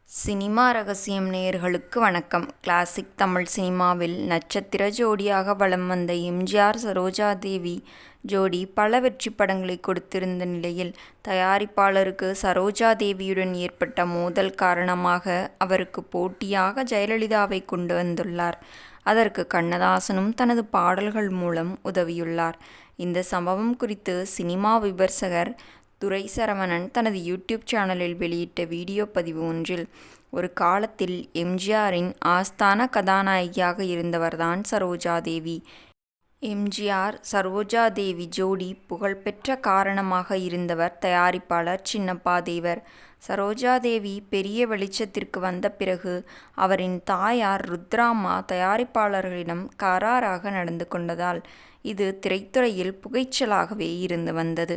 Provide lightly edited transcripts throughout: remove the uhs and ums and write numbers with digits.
Cinema ரகசியம் நேயர்களுக்கு வணக்கம். கிளாசிக் தமிழ் சினிமாவில் நட்சத்திர ஜோடியாக வலம் வந்த எம்ஜிஆர் சரோஜா தேவி ஜோடி பல வெற்றி படங்களை கொடுத்திருந்த நிலையில் தயாரிப்பாளருக்கு சரோஜா தேவியுடன் ஏற்பட்ட மோதல் காரணமாக அவருக்கு போட்டியாக ஜெயலலிதாவை கொண்டு வந்துள்ளார். அதற்கு கண்ணதாசனும் தனது பாடல்கள் மூலம் உதவியுள்ளார். இந்த சம்பவம் குறித்து சினிமா விமர்சகர் துரை சரவணன் தனது யூடியூப் சேனலில் வெளியிட்ட வீடியோ பதிவு ஒன்றில், ஒரு காலத்தில் எம்ஜிஆரின் ஆஸ்தான கதாநாயகியாக இருந்தவர்தான் சரோஜா தேவி. எம்ஜிஆர் சரோஜா தேவி ஜோடி புகழ்பெற்ற காரணமாக இருந்தவர் தயாரிப்பாளர் சின்னப்பா தேவர். சரோஜா தேவி பெரிய வெளிச்சத்திற்கு வந்த பிறகு அவரின் தாயார் ருத்ராம்மா தயாரிப்பாளர்களிடம் கராராக நடந்து கொண்டதால் இது திரைத்துறையில் புகைச்சலாகவே இருந்து வந்தது.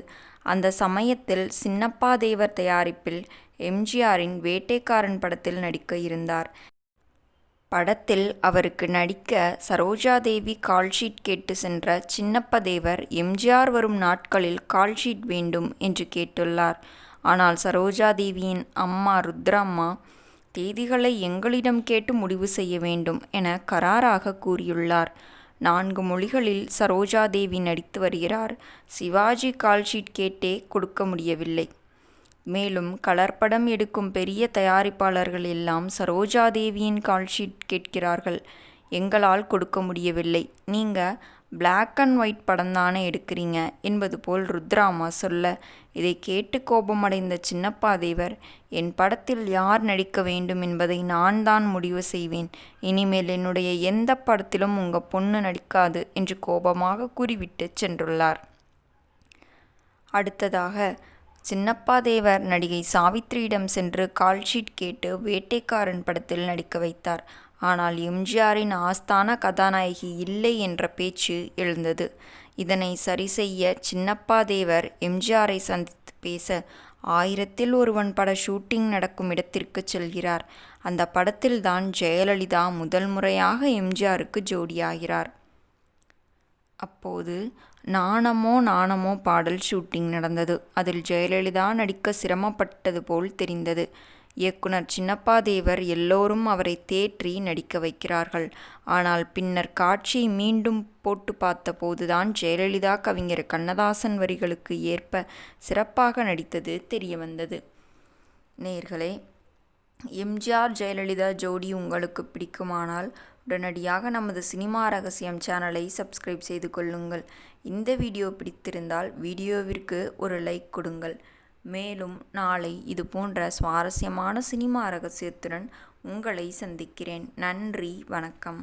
அந்த சமயத்தில் சின்னப்பா தேவர் தயாரிப்பில் எம்ஜிஆரின் வேட்டைக்காரன் படத்தில் நடிக்க இருந்தார். படத்தில் அவருக்கு நடிக்க சரோஜா தேவி கால்ஷீட் கேட்டு சென்ற சின்னப்ப தேவர் எம்ஜிஆர் வரும் நாட்களில் கால்ஷீட் வேண்டும் என்று கேட்டுள்ளார். ஆனால் சரோஜா தேவியின் அம்மா ருத்ராம்மா, தேதிகளை எங்களிடம் கேட்டு முடிவு செய்ய வேண்டும் என கராராக கூறியுள்ளார். 4 மொழிகளில் சரோஜா தேவி நடித்து வருகிறார். சிவாஜி கால்ஷீட் கேட்டே கொடுக்க முடியவில்லை. மேலும் கலர் படம் எடுக்கும் பெரிய தயாரிப்பாளர்கள் எல்லாம் சரோஜா தேவியின் கால்ஷீட் கேட்கிறார்கள். எங்களால் கொடுக்க முடியவில்லை. நீங்க பிளாக் அண்ட் ஒயிட் படம்தானே எடுக்கிறீங்க என்பது போல் ருத்ராமா சொல்ல, இதை கேட்டு கோபமடைந்த சின்னப்பா தேவர், என் படத்தில் யார் நடிக்க வேண்டும் என்பதை நான் தான் முடிவு செய்வேன். இனிமேல் என்னுடைய எந்த படத்திலும் உங்க பொண்ணு நடிக்காது என்று கோபமாக கூறிவிட்டு சென்றுள்ளார். அடுத்ததாக சின்னப்பா தேவர் நடிகை சாவித்திரியிடம் சென்று கால்ஷீட் கேட்டு வேட்டைக்காரன் படத்தில் நடிக்க வைத்தார். ஆனால் எம்ஜிஆரின் ஆஸ்தான கதாநாயகி இல்லை என்ற பேச்சு எழுந்தது. இதனை சரி செய்ய சின்னப்பா தேவர் எம்ஜிஆரை சந்தித்து பேச 1000ல் ஒருவன் பட ஷூட்டிங் நடக்கும் இடத்திற்கு செல்கிறார். அந்த படத்தில்தான் ஜெயலலிதா முதல் முறையாக எம்ஜிஆருக்கு ஜோடியாகிறார். அப்போது நாணமோ நாணமோ பாடல் ஷூட்டிங் நடந்தது. அதில் ஜெயலலிதா நடிக்க சிரமப்பட்டது போல் தெரிந்தது. இயக்குனர் சின்னப்பா தேவர் எல்லோரும் அவரை தேற்றி நடிக்க வைக்கிறார்கள். ஆனால் பின்னர் காட்சியை மீண்டும் போட்டு பார்த்த போதுதான் ஜெயலலிதா கவிஞர் கண்ணதாசன் வரிகளுக்கு ஏற்ப சிறப்பாக நடித்தது தெரியவந்தது. நேயர்களே, எம்ஜிஆர் ஜெயலலிதா ஜோடி உங்களுக்கு பிடிக்குமானால் உடனடியாக நமது சினிமா ரகசியம் சேனலை சப்ஸ்கிரைப் செய்து கொள்ளுங்கள். இந்த வீடியோ பிடித்திருந்தால் வீடியோவிற்கு ஒரு லைக் கொடுங்கள். மேலும் நாளை இது போன்ற சுவாரஸ்யமான சினிமா ரகசியத்துடன் உங்களை சந்திக்கிறேன். நன்றி, வணக்கம்.